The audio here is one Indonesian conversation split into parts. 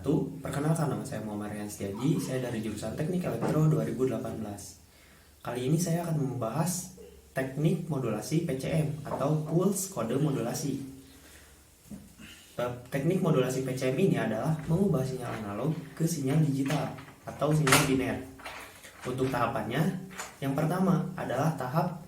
wabarakatuh. Perkenalkan, nama saya Muhammad Rian Setiaji. Saya dari jurusan Teknik Elektro 2018. Kali ini saya akan membahas teknik modulasi PCM atau Pulse Kode Modulasi. Teknik modulasi PCM ini adalah mengubah sinyal analog ke sinyal digital atau sinyal biner. Untuk tahapannya, yang pertama adalah tahap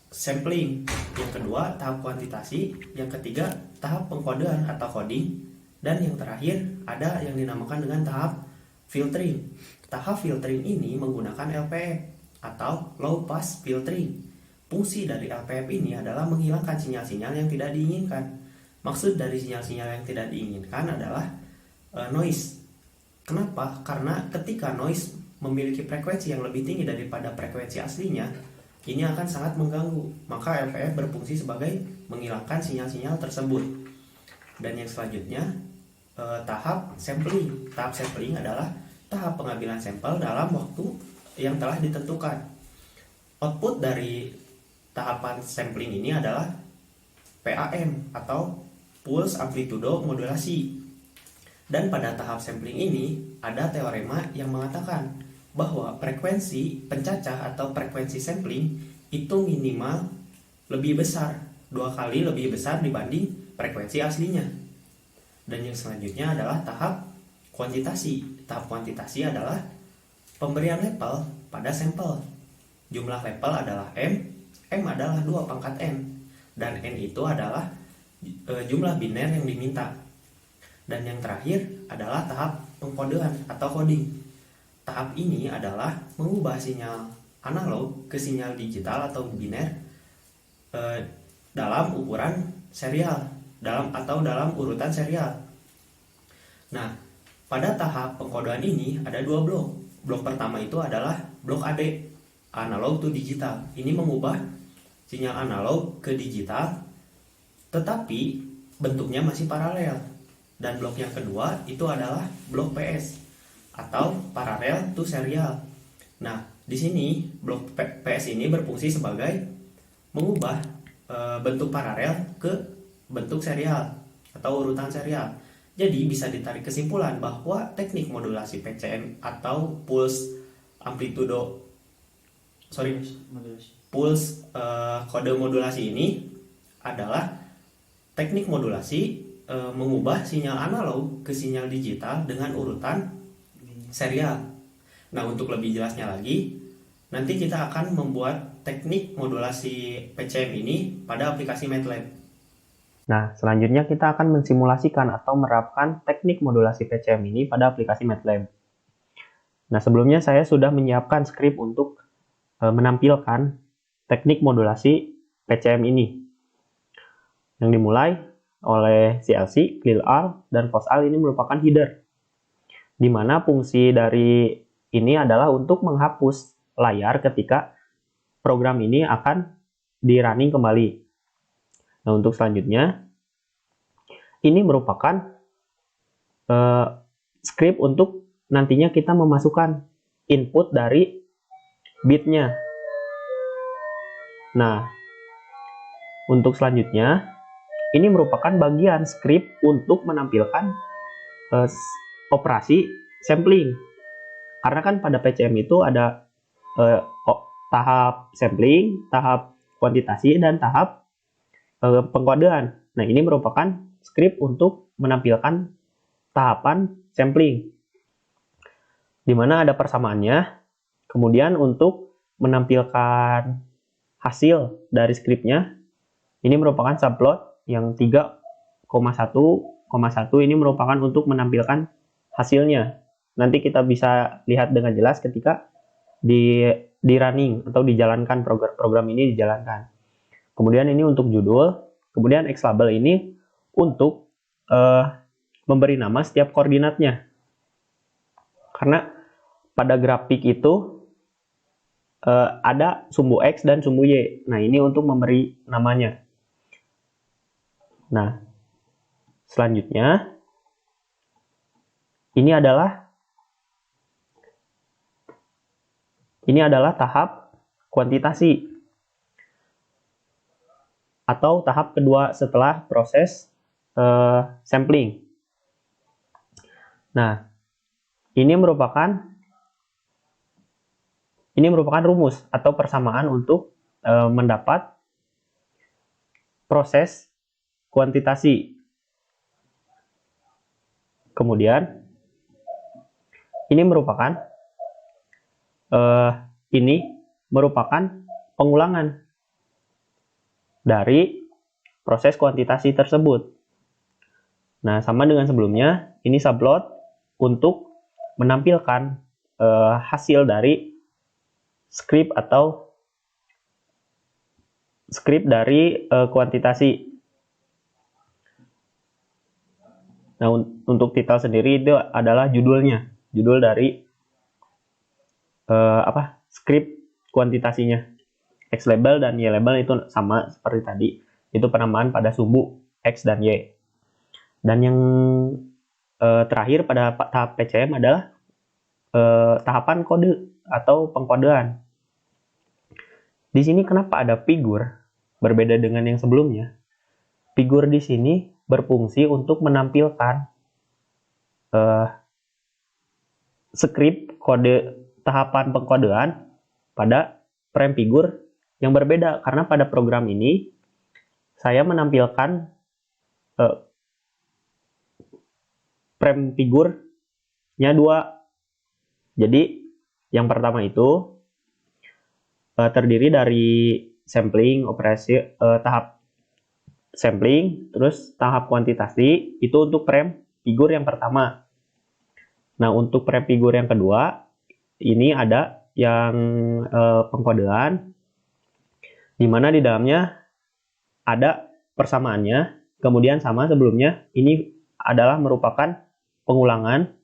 sampling, yang kedua tahap kuantitasi, yang ketiga tahap pengkodean atau coding, dan yang terakhir ada yang dinamakan dengan tahap filtering. Tahap filtering ini menggunakan LPF atau low pass filtering. Fungsi dari LPF ini adalah menghilangkan sinyal-sinyal yang tidak diinginkan. Maksud dari sinyal-sinyal yang tidak diinginkan adalah noise. Kenapa? Karena ketika noise memiliki frekuensi yang lebih tinggi daripada frekuensi aslinya, ini akan sangat mengganggu. Maka LPF berfungsi sebagai menghilangkan sinyal-sinyal tersebut. Dan yang selanjutnya, tahap sampling. Tahap sampling adalah tahap pengambilan sampel dalam waktu yang telah ditentukan. Output dari tahapan sampling ini adalah PAM atau Pulse Amplitudo Modulasi. Dan pada tahap sampling ini ada teorema yang mengatakan bahwa frekuensi pencacah atau frekuensi sampling itu minimal lebih besar, 2 kali lebih besar dibanding frekuensi aslinya. Dan yang selanjutnya adalah tahap kuantitasi. Tahap kuantitasi adalah pemberian label pada sampel. Jumlah label adalah M adalah 2 pangkat N, dan N itu adalah jumlah biner yang diminta. Dan yang terakhir adalah tahap pengkodean atau coding. Tahap ini adalah mengubah sinyal analog ke sinyal digital atau biner dalam ukuran serial, dalam urutan serial. Nah, pada tahap pengkodean ini ada 2 blok. Blok pertama itu adalah blok AD, analog to digital. Ini mengubah sinyal analog ke digital, tetapi bentuknya masih paralel. Dan blok yang kedua itu adalah blok PS atau paralel to serial. Nah, di sini blok PS ini berfungsi sebagai mengubah bentuk paralel ke bentuk serial atau urutan serial. Jadi bisa ditarik kesimpulan bahwa teknik modulasi PCM atau Pulse Kode Modulasi ini adalah teknik modulasi mengubah sinyal analog ke sinyal digital dengan urutan serial. Nah, untuk lebih jelasnya lagi, nanti kita akan membuat teknik modulasi PCM ini pada aplikasi MATLAB. Nah, selanjutnya kita akan mensimulasikan atau menerapkan teknik modulasi PCM ini pada aplikasi MATLAB. Nah, sebelumnya saya sudah menyiapkan skrip untuk menampilkan teknik modulasi PCM ini. Yang dimulai oleh CLC, CLR, dan FOSL ini merupakan header, di mana fungsi dari ini adalah untuk menghapus layar ketika program ini akan di-running kembali. Nah, untuk selanjutnya, ini merupakan script untuk nantinya kita memasukkan input dari bitnya. Nah, untuk selanjutnya, ini merupakan bagian script untuk menampilkan operasi sampling. Karena kan pada PCM itu ada tahap sampling, tahap kuantitasi, dan tahap pengkodean. Nah, ini merupakan script untuk menampilkan tahapan sampling, di mana ada persamaannya. Kemudian untuk menampilkan hasil dari scriptnya, ini merupakan subplot yang 3,1,1 ini merupakan untuk menampilkan hasilnya. Nanti kita bisa lihat dengan jelas ketika di running atau dijalankan program ini dijalankan. Kemudian ini untuk judul, kemudian X label ini untuk memberi nama setiap koordinatnya. Karena pada grafik itu ada sumbu X dan sumbu Y. Nah, ini untuk memberi namanya. Nah, selanjutnya ini adalah tahap kuantitasi atau tahap kedua setelah proses sampling. Nah, ini merupakan rumus atau persamaan untuk mendapat proses kuantitasi. Kemudian ini merupakan pengulangan dari proses kuantitasi tersebut. Nah, sama dengan sebelumnya, ini subplot untuk menampilkan hasil dari script atau script dari kuantitasi. Nah, untuk titel sendiri itu adalah judulnya, judul dari script kuantitasinya. X label dan Y label itu sama seperti tadi, itu penamaan pada sumbu X dan Y. Dan yang terakhir pada tahap PCM adalah tahapan kode atau pengkodean. Di sini kenapa ada figur berbeda dengan yang sebelumnya? Figur di sini berfungsi untuk menampilkan script kode tahapan pengkodean pada frame figur yang berbeda, karena pada program ini saya menampilkan frame figurnya 2. Jadi yang pertama itu terdiri dari sampling, operasi tahap sampling, terus tahap kuantitasi, itu untuk frame figur yang pertama. Nah, untuk frame figur yang kedua, ini ada yang pengkodean, di mana di dalamnya ada persamaannya, kemudian sama sebelumnya, ini adalah merupakan pengulangan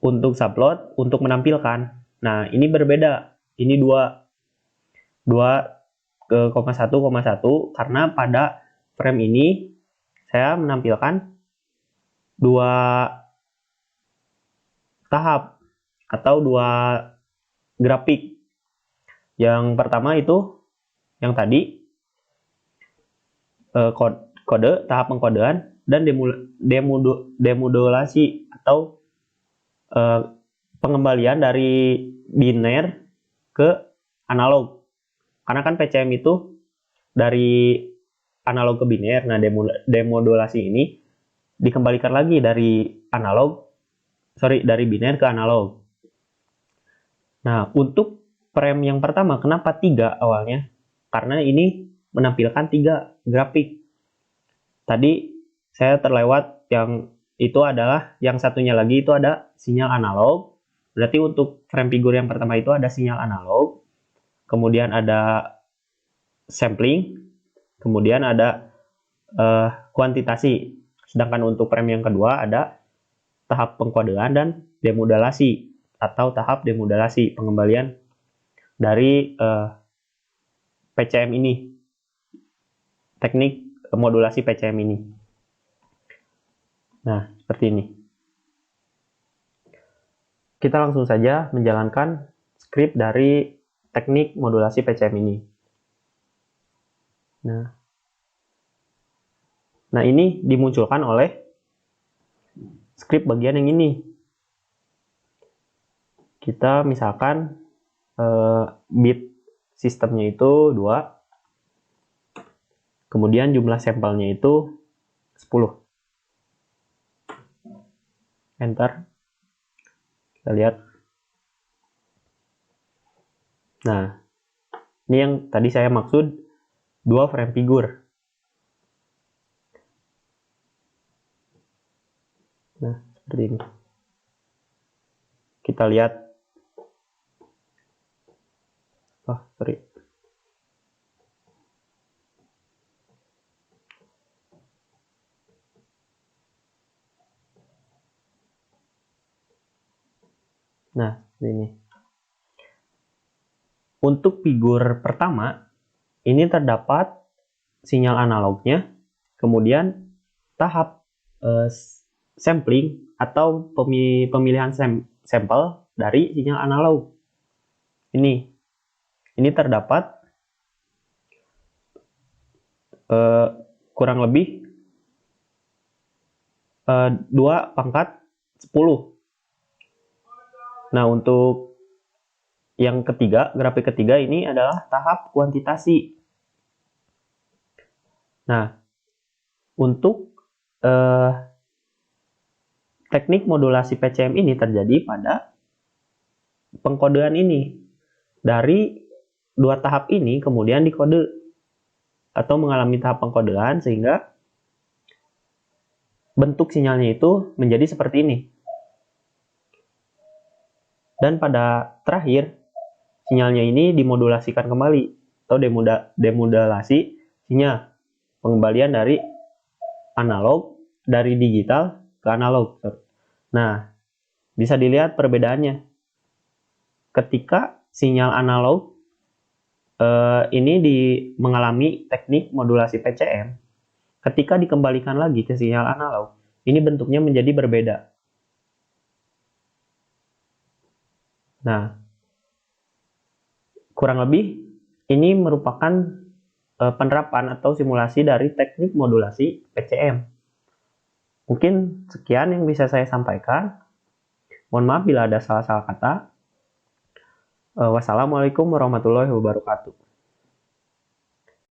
untuk subplot untuk menampilkan. Nah, ini berbeda, ini 2,1,1 karena pada frame ini saya menampilkan 2 tahap atau 2 grafik. Yang pertama itu yang tadi kode tahap pengkodean dan demodulasi atau pengembalian dari biner ke analog. Karena kan PCM itu dari analog ke biner. Nah, demodulasi ini dikembalikan lagi dari biner ke analog. Nah, untuk frame yang pertama, kenapa 3 awalnya? Karena ini menampilkan 3 grafik. Tadi saya terlewat yang itu adalah, yang satunya lagi itu ada sinyal analog. Berarti untuk frame figur yang pertama itu ada sinyal analog, kemudian ada sampling, kemudian ada kuantitasi. Sedangkan untuk frame yang kedua ada tahap pengkodean dan demodulasi atau tahap demodulasi, pengembalian dari PCM ini, teknik modulasi PCM ini. Nah, seperti ini. Kita langsung saja menjalankan script dari teknik modulasi PCM ini. Nah, ini dimunculkan oleh script bagian yang ini. Kita misalkan bit sistemnya itu 2, kemudian jumlah sampelnya itu 10. Enter. Kita lihat. Nah, ini yang tadi saya maksud 2 frame figur. Nah, seperti ini. Kita lihat. Sorry. Nah, ini. Untuk figur pertama, ini terdapat sinyal analognya, kemudian tahap sampling atau pemilihan sampel dari sinyal analog. Ini terdapat kurang lebih 2 pangkat 10. Nah, untuk yang ketiga, grafik ketiga ini adalah tahap kuantitasi. Nah, untuk teknik modulasi PCM ini terjadi pada pengkodean ini. Dari 2 tahap ini kemudian dikode atau mengalami tahap pengkodean sehingga bentuk sinyalnya itu menjadi seperti ini. Dan pada terakhir, sinyalnya ini dimodulasikan kembali atau demodulasi sinyal, pengembalian dari analog dari digital ke analog. Nah, bisa dilihat perbedaannya. Ketika sinyal analog ini mengalami teknik modulasi PCM, ketika dikembalikan lagi ke sinyal analog, ini bentuknya menjadi berbeda. Nah, kurang lebih ini merupakan penerapan atau simulasi dari teknik modulasi PCM. Mungkin sekian yang bisa saya sampaikan. Mohon maaf bila ada salah-salah kata. Wassalamualaikum warahmatullahi wabarakatuh.